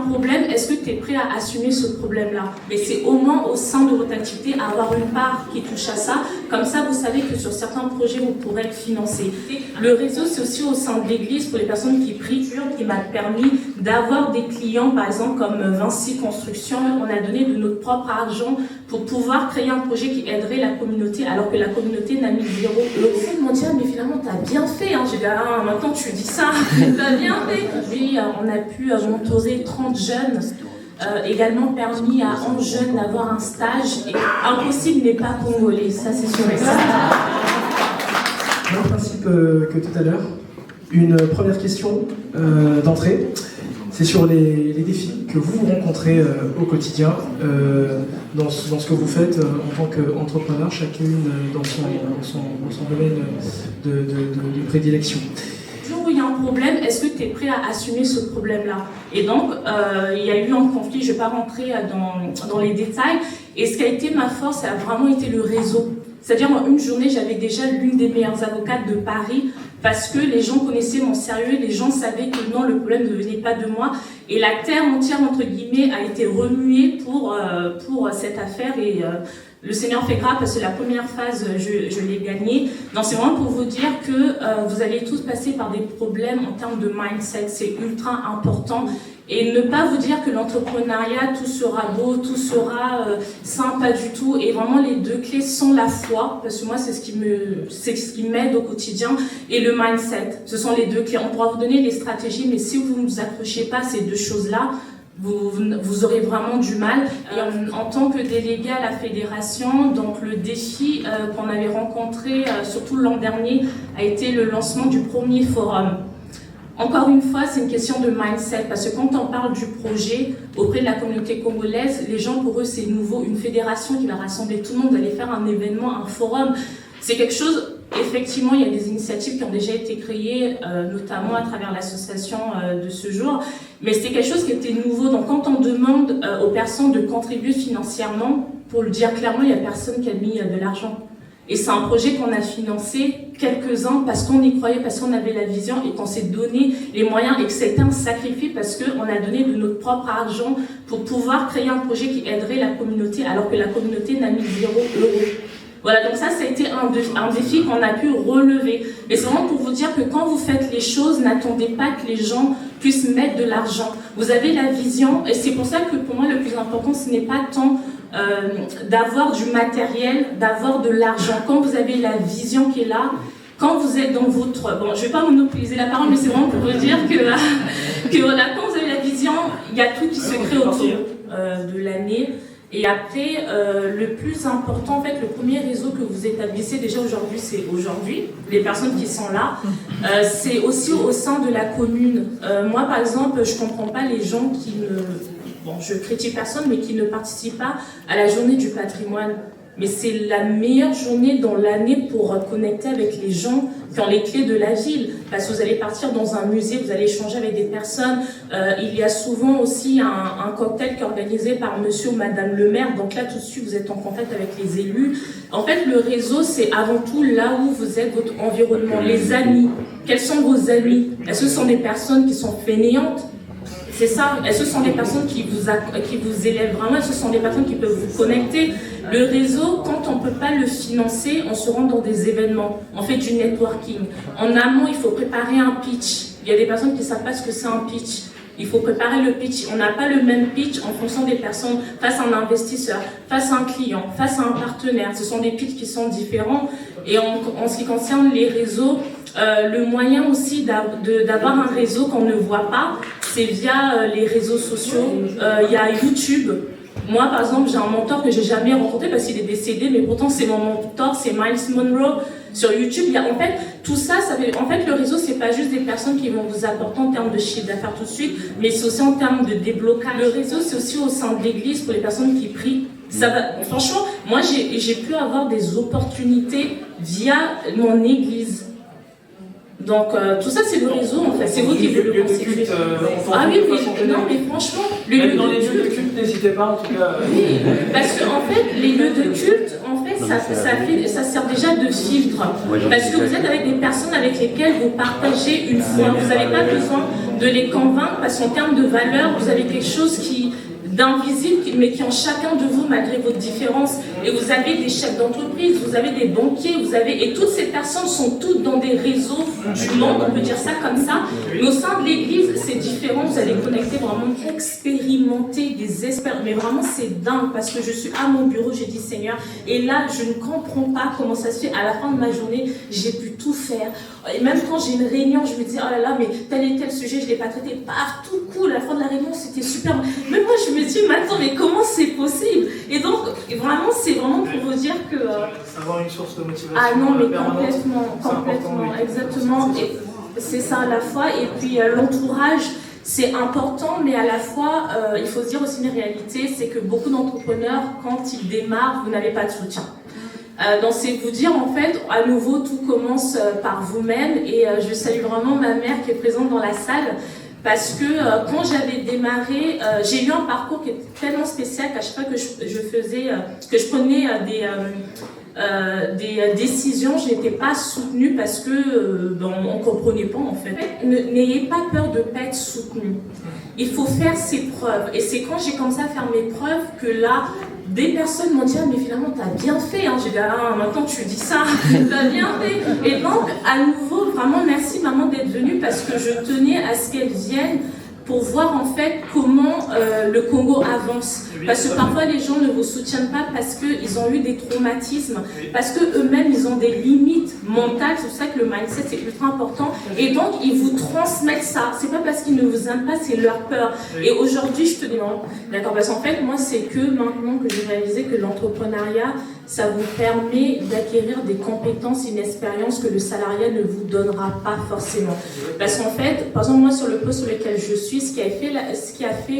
problème, est-ce que tu es prêt à assumer ce problème-là? Mais c'est au moins au sein de votre activité avoir une part qui touche à ça. Comme ça, vous savez que sur certains projets, vous pourrez être financé. Le réseau, c'est aussi au sein de l'église pour les personnes qui prient, qui m'a permis d'avoir des clients, par exemple, comme Vinci Construction. On a donné de notre propre argent pour pouvoir créer un projet qui aiderait la communauté, alors que la communauté n'a mis 0 €. Ils m'ont dit, mais finalement, tu as bien fait. Hein. J'ai dit, maintenant tu dis ça, tu as bien fait. Puis, on a pu mentorer 30 jeunes. Également permis à 11 jeunes d'avoir un stage. Et impossible n'est pas congolais, ça c'est sûr et certain. Même principe que tout à l'heure. Une première question d'entrée, c'est sur les défis que vous rencontrez au quotidien dans ce que vous faites en tant qu'entrepreneur, chacune dans son domaine de prédilection. Où il y a un problème, est-ce que tu es prêt à assumer ce problème-là? Et donc, il y a eu un conflit, je ne vais pas rentrer dans les détails, et ce qui a été ma force, ça a vraiment été le réseau. C'est-à-dire, moi, une journée, j'avais déjà l'une des meilleures avocates de Paris, parce que les gens connaissaient mon sérieux, les gens savaient que non, le problème ne venait pas de moi, et la terre entière, entre guillemets, a été remuée pour cette affaire, et le Seigneur fait grâce parce que la première phase, je l'ai gagnée. Donc c'est vraiment pour vous dire que vous allez tous passer par des problèmes en termes de mindset, c'est ultra important. Et ne pas vous dire que l'entrepreneuriat, tout sera beau, tout sera simple, pas du tout. Et vraiment, les deux clés sont la foi, parce que moi, c'est ce qui m'aide au quotidien, et le mindset. Ce sont les deux clés. On pourra vous donner les stratégies, mais si vous ne vous accrochez pas à ces deux choses-là, vous aurez vraiment du mal. Et en tant que délégué à la fédération, donc le défi qu'on avait rencontré, surtout l'an dernier, a été le lancement du premier forum. Encore une fois, c'est une question de mindset, parce que quand on parle du projet auprès de la communauté congolaise, les gens, pour eux, c'est nouveau. Une fédération qui va rassembler tout le monde, d'aller faire un événement, un forum, c'est quelque chose. Effectivement, il y a des initiatives qui ont déjà été créées, notamment à travers l'association de ce jour, mais c'était quelque chose qui était nouveau. Donc quand on demande aux personnes de contribuer financièrement, pour le dire clairement, il n'y a personne qui a mis de l'argent. Et c'est un projet qu'on a financé quelques-uns parce qu'on y croyait, parce qu'on avait la vision et qu'on s'est donné les moyens et que c'était un sacrifice parce qu'on a donné de notre propre argent pour pouvoir créer un projet qui aiderait la communauté alors que la communauté n'a mis 0 €. Voilà, donc ça a été un défi qu'on a pu relever. Mais c'est vraiment pour vous dire que quand vous faites les choses, n'attendez pas que les gens puissent mettre de l'argent. Vous avez la vision, et c'est pour ça que pour moi le plus important, ce n'est pas tant d'avoir du matériel, d'avoir de l'argent. Quand vous avez la vision qui est là, quand vous êtes dans votre... Bon, je ne vais pas monopoliser la parole, mais c'est vraiment pour vous dire que voilà, quand vous avez la vision, il y a tout qui se crée autour de l'année. Et après, le plus important, en fait, le premier réseau que vous établissez déjà aujourd'hui, c'est aujourd'hui, les personnes qui sont là, c'est aussi au sein de la commune. Moi, par exemple, je ne comprends pas les gens qui ne... Bon, je critique personne, mais qui ne participent pas à la journée du patrimoine. Mais c'est la meilleure journée dans l'année pour connecter avec les gens qui ont les clés de la ville. Parce que vous allez partir dans un musée, vous allez échanger avec des personnes. Il y a souvent aussi un cocktail qui est organisé par monsieur ou madame le maire. Donc là, tout de suite, vous êtes en contact avec les élus. En fait, le réseau, c'est avant tout là où vous êtes, votre environnement. Les amis. Quels sont vos amis? Est-ce que ce sont des personnes qui sont fainéantes? C'est ça. Est-ce que ce sont des personnes qui vous élèvent vraiment? Est-ce que ce sont des personnes qui peuvent vous connecter? Le réseau, quand on ne peut pas le financer, on se rend dans des événements. On fait du networking. En amont, il faut préparer un pitch. Il y a des personnes qui ne savent pas ce que c'est un pitch. Il faut préparer le pitch. On n'a pas le même pitch en fonction des personnes, face à un investisseur, face à un client, face à un partenaire. Ce sont des pitchs qui sont différents. Et en ce qui concerne les réseaux, le moyen aussi d'avoir un réseau qu'on ne voit pas, c'est via les réseaux sociaux. Il y a YouTube. Moi, par exemple, j'ai un mentor que j'ai jamais rencontré parce qu'il est décédé, mais pourtant c'est mon mentor, c'est Miles Monroe. Sur YouTube, il y a en fait tout ça, en fait le réseau, c'est pas juste des personnes qui vont vous apporter en termes de chiffre d'affaires tout de suite, mais c'est aussi en termes de déblocage. Le réseau, c'est aussi au sein de l'église pour les personnes qui prient. Ça va, franchement, moi j'ai pu avoir des opportunités via mon église. Donc tout ça c'est le réseau en fait, c'est vous qui le constituez. Ah oui, non mais franchement, dans les lieux de culte, n'hésitez pas en tout cas. Oui, parce que en fait les lieux de culte, en fait ça sert déjà de filtre. Parce que vous êtes avec des personnes avec lesquelles vous partagez une foi. Vous n'avez pas besoin de les convaincre parce qu'en termes de valeur, vous avez quelque chose d'invisible, mais qui en chacun de vous, malgré votre différence. Et vous avez des chefs d'entreprise, vous avez des banquiers, et toutes ces personnes sont toutes dans des réseaux du monde, on peut dire ça comme ça. Mais au sein de l'église, c'est différent, vous allez connecter vraiment, expérimenter des experts. Mais vraiment, c'est dingue, parce que je suis à mon bureau, j'ai dit Seigneur, et là, je ne comprends pas comment ça se fait. À la fin de ma journée, j'ai pu tout faire. Et même quand j'ai une réunion, je me dis, oh là là, mais tel et tel sujet, je ne l'ai pas traité. Tout cool, à la fin de la réunion, c'était super. Même moi, je me dis, mais attends, mais comment c'est possible? Et donc, vraiment, c'est vraiment pour vous dire que... Avoir une source de motivation. Ah non, mais complètement, exactement. Et c'est ça à la fois. Et puis, l'entourage, c'est important, mais à la fois, il faut se dire aussi une réalité, c'est que beaucoup d'entrepreneurs, quand ils démarrent, vous n'avez pas de soutien. Donc c'est vous dire en fait, à nouveau tout commence par vous-même et je salue vraiment ma mère qui est présente dans la salle parce que quand j'avais démarré, j'ai eu un parcours qui est tellement spécial qu'à chaque fois que je prenais des décisions, je n'étais pas soutenue parce que on comprenait pas en fait. N'ayez pas peur de pas être soutenu. Il faut faire ses preuves et c'est quand j'ai commencé à faire mes preuves que là des personnes m'ont dit, mais finalement, tu as bien fait. Hein. J'ai dit, maintenant tu dis ça, tu as bien fait. Et donc, à nouveau, vraiment, merci maman d'être venue parce que je tenais à ce qu'elle vienne pour voir en fait comment le Congo avance. Parce que parfois les gens ne vous soutiennent pas parce qu'ils ont eu des traumatismes, parce qu'eux-mêmes ils ont des limites mentales, c'est pour ça que le mindset c'est ultra important. Et donc ils vous transmettent ça, c'est pas parce qu'ils ne vous aiment pas, c'est leur peur. Et aujourd'hui je te demande, d'accord, parce qu'en fait moi c'est que maintenant que j'ai réalisé que l'entrepreneuriat, ça vous permet d'acquérir des compétences, une expérience que le salariat ne vous donnera pas forcément. Parce qu'en fait, par exemple, moi, sur le poste sur lequel je suis, ce qui a fait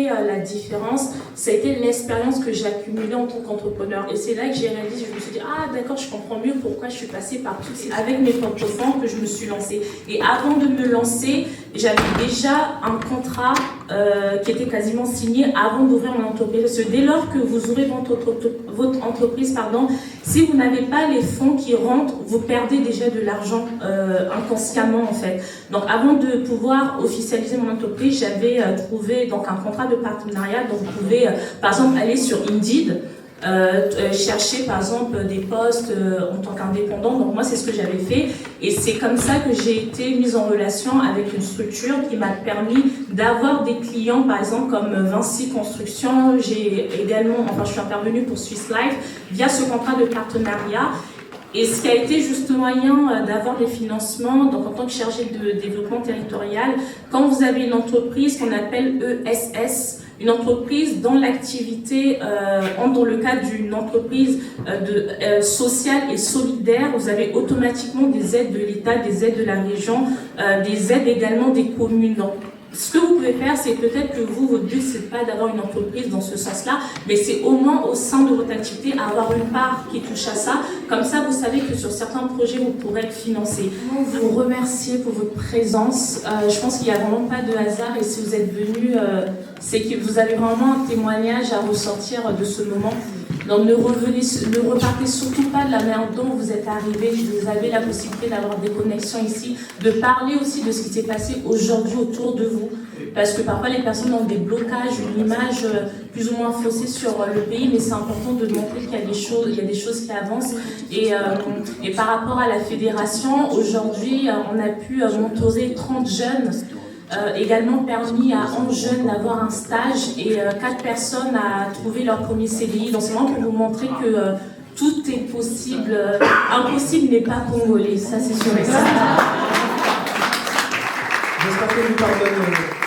la différence, ça a été l'expérience que j'ai accumulée en tant qu'entrepreneur. Et c'est là que j'ai réalisé, je me suis dit, ah d'accord, je comprends mieux pourquoi je suis passée par tout ça. Avec mes propres fonds que je me suis lancée. Et avant de me lancer, j'avais déjà un contrat qui était quasiment signé avant d'ouvrir mon entreprise. Parce que dès lors que vous ouvrez votre entreprise, si vous n'avez pas les fonds qui rentrent, vous perdez déjà de l'argent inconsciemment en fait. Donc avant de pouvoir officialiser mon entreprise, j'avais trouvé donc un contrat de partenariat. Donc vous pouvez par exemple aller sur Indeed, chercher par exemple des postes en tant qu'indépendant. Donc moi c'est ce que j'avais fait et c'est comme ça que j'ai été mise en relation avec une structure qui m'a permis d'avoir des clients par exemple comme Vinci Construction. J'ai également, je suis intervenue pour Swiss Life via ce contrat de partenariat. Et ce qui a été juste moyen d'avoir des financements, donc en tant que chargé de développement territorial, quand vous avez une entreprise qu'on appelle ESS, une entreprise dont l'activité entre dans le cadre d'une entreprise sociale et solidaire, vous avez automatiquement des aides de l'État, des aides de la région, des aides également des communes. Donc, ce que vous pouvez faire, c'est peut-être que votre but, c'est pas d'avoir une entreprise dans ce sens-là, mais c'est au moins au sein de votre activité avoir une part qui touche à ça. Comme ça, vous savez que sur certains projets, vous pourrez être financé. Vous remercier pour votre présence. Je pense qu'il n'y a vraiment pas de hasard et si vous êtes venu, c'est que vous avez vraiment un témoignage à ressortir de ce moment. Donc ne repartez surtout pas de la manière dont vous êtes arrivé. Vous avez la possibilité d'avoir des connexions ici, de parler aussi de ce qui s'est passé aujourd'hui autour de vous. Parce que parfois les personnes ont des blocages, une image plus ou moins faussée sur le pays, mais c'est important de montrer qu'il y a des choses qui avancent. Et par rapport à la fédération, aujourd'hui, on a pu mentorer 30 jeunes. Également permis à 11 jeunes d'avoir un stage et 4 personnes à trouver leur premier CDI. Donc c'est vraiment pour vous montrer que tout est possible. Impossible n'est pas congolais, ça c'est sûr et certain. J'espère que vous pardonnez.